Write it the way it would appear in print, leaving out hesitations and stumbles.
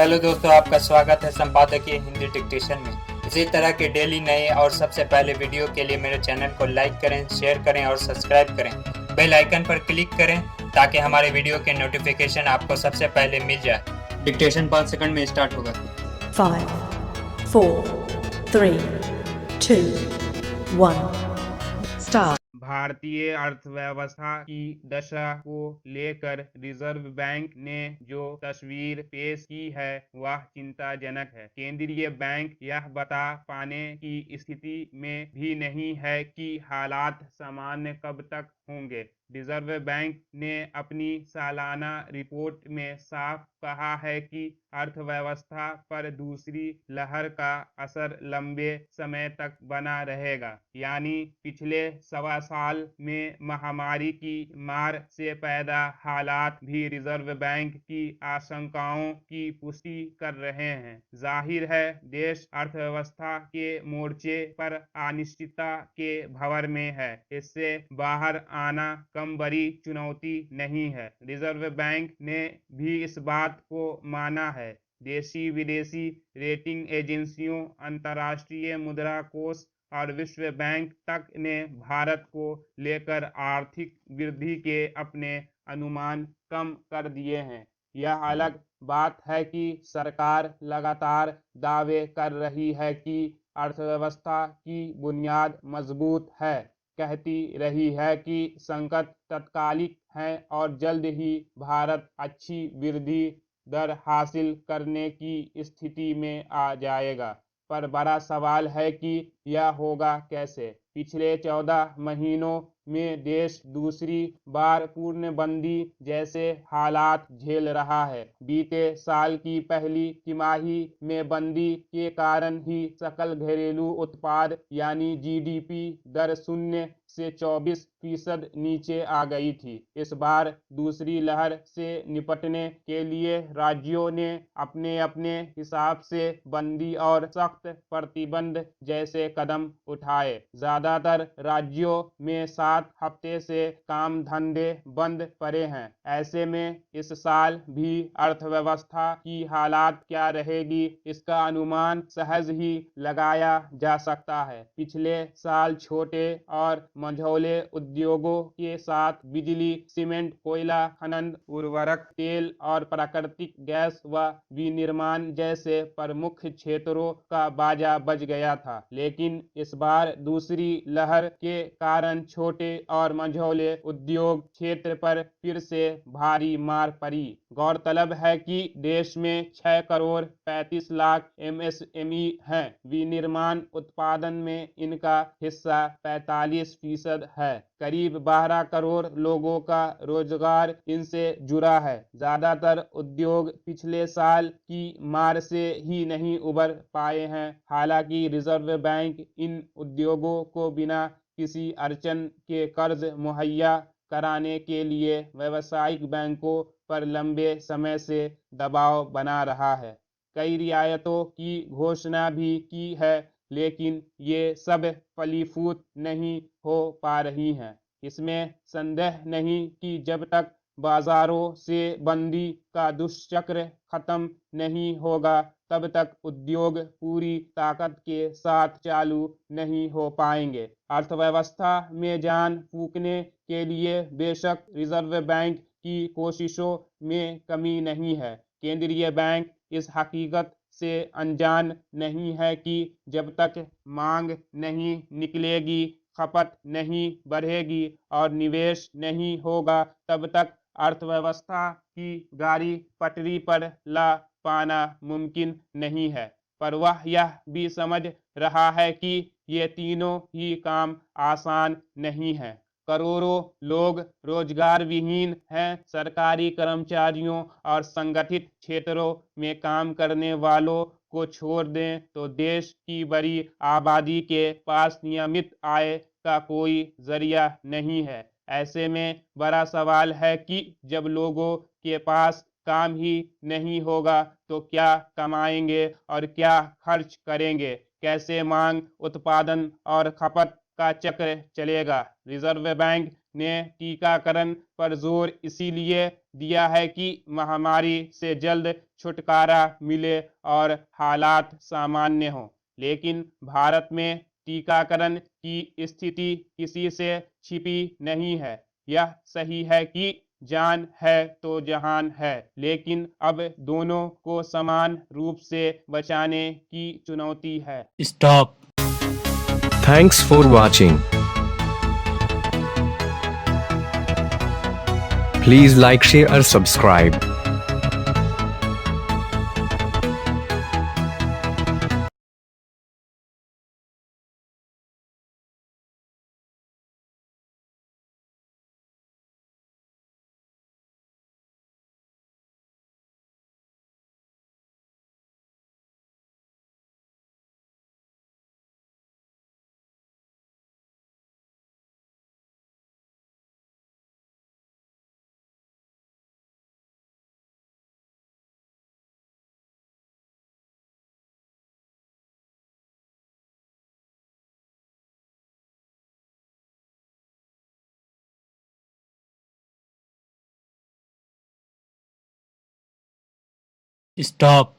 Hello दोस्तों, आपका स्वागत है संपादकीय हिंदी डिक्टेशन में। इसी तरह के डेली नए और सबसे पहले वीडियो के लिए मेरे चैनल को लाइक करें, शेयर करें और सब्सक्राइब करें। बेल आइकन पर क्लिक करें ताकि हमारे वीडियो के नोटिफिकेशन आपको सबसे पहले मिल जाए। डिक्टेशन 5 सेकंड में स्टार्ट होगा। 5, 4, 3, 2, 1, start. भारतीय अर्थव्यवस्था की दशा को लेकर रिजर्व बैंक ने जो तस्वीर पेश की है वह चिंताजनक है। केंद्रीय बैंक यह बता पाने की स्थिति में भी नहीं है कि हालात सामान्य कब तक होंगे। रिजर्व बैंक ने अपनी सालाना रिपोर्ट में साफ कहा है कि अर्थव्यवस्था पर दूसरी लहर का असर लंबे समय तक बना रहेगा। यानी पिछले सवा साल में महामारी की मार से पैदा हालात भी रिजर्व बैंक की आशंकाओं की पुष्टि कर रहे हैं। जाहिर है देश अर्थव्यवस्था के मोर्चे पर अनिश्चितता के भंवर में है। इससे बाहर आना कम बड़ी चुनौती नहीं है। रिजर्व बैंक ने भी इस बात को माना है। देशी विदेशी रेटिंग एजेंसियों, अंतर्राष्ट्रीय मुद्रा कोष और विश्व बैंक तक ने भारत को लेकर आर्थिक वृद्धि के अपने अनुमान कम कर दिए हैं। यह अलग बात है कि सरकार लगातार दावे कर रही है कि अर्थव्यवस्था की बुनियाद मजबूत है, कहती रही है कि संकट तत्कालिक है और जल्द ही भारत अच्छी वृद्धि दर हासिल करने की स्थिति में आ जाएगा। पर बड़ा सवाल है कि यह होगा कैसे। पिछले 14 महीनों में देश दूसरी बार पूर्णबंदी जैसे हालात झेल रहा है। बीते साल की पहली तिमाही में बंदी के कारण ही सकल घरेलू उत्पाद यानी जीडीपी दर 0 से 24% नीचे आ गई थी। इस बार दूसरी लहर से निपटने के लिए राज्यों ने अपने अपने हिसाब से बंदी और सख्त प्रतिबंध जैसे कदम उठाए। ज्यादातर राज्यों में 7 हफ्ते से काम धंधे बंद पड़े हैं। ऐसे में इस साल भी अर्थव्यवस्था की हालात क्या रहेगी इसका अनुमान सहज ही लगाया जा सकता है। पिछले साल छोटे और मझौले उद्योगों के साथ बिजली, सीमेंट, कोयला खनन, उर्वरक, तेल और प्राकृतिक गैस व विनिर्माण जैसे प्रमुख क्षेत्रों का बाजा बज गया था। लेकिन इस बार दूसरी लहर के कारण छोटे और मझौले उद्योग क्षेत्र पर फिर से भारी मार पड़ी। गौरतलब है कि देश में 6 करोड़ 35 लाख एमएसएमई हैं। विनिर्माण उत्पादन में इनका हिस्सा 45% है। करीब 12 करोड़ लोगों का रोजगार इनसे जुड़ा है। ज्यादातर उद्योग पिछले साल की मार से ही नहीं उबर पाए हैं। हालांकि रिजर्व बैंक इन उद्योगों को बिना किसी अड़चन के कर्ज मुहैया कराने के लिए व्यावसायिक बैंकों पर लंबे समय से दबाव बना रहा है। कई रियायतों की घोषणा भी की है, लेकिन ये सब फलीभूत नहीं हो पा रही हैं। इसमें संदेह नहीं कि जब तक बाजारों से बंदी का दुष्चक्र खत्म नहीं होगा तब तक उद्योग पूरी ताकत के साथ चालू नहीं हो पाएंगे। अर्थव्यवस्था में जान फूंकने के लिए बेशक रिजर्व बैंक की कोशिशों में कमी नहीं है। केंद्रीय बैंक इस हकीकत से अनजान नहीं है कि जब तक मांग नहीं निकलेगी, खपत नहीं बढ़ेगी और निवेश नहीं होगा तब तक अर्थव्यवस्था की गाड़ी पटरी पर ला पाना मुमकिन नहीं है। पर वह यह भी समझ रहा है कि ये तीनों ही काम आसान नहीं है। करोड़ों लोग रोजगार विहीन हैं। सरकारी कर्मचारियों और संगठित क्षेत्रों में काम करने वालों को छोड़ दें तो देश की बड़ी आबादी के पास नियमित आय का कोई जरिया नहीं है। ऐसे में बड़ा सवाल है कि जब लोगों के पास काम ही नहीं होगा तो क्या कमाएंगे और क्या खर्च करेंगे। कैसे मांग, उत्पादन और खपत का चक्र चलेगा। रिजर्व बैंक ने टीकाकरण पर जोर इसीलिए दिया है कि महामारी से जल्द छुटकारा मिले और हालात सामान्य हों। लेकिन भारत में टीकाकरण की स्थिति किसी से छिपी नहीं है। यह सही है कि जान है तो जहान है, लेकिन अब दोनों को समान रूप से बचाने की चुनौती है। Stop. Thanks for watching. Please like, share or subscribe. Stop.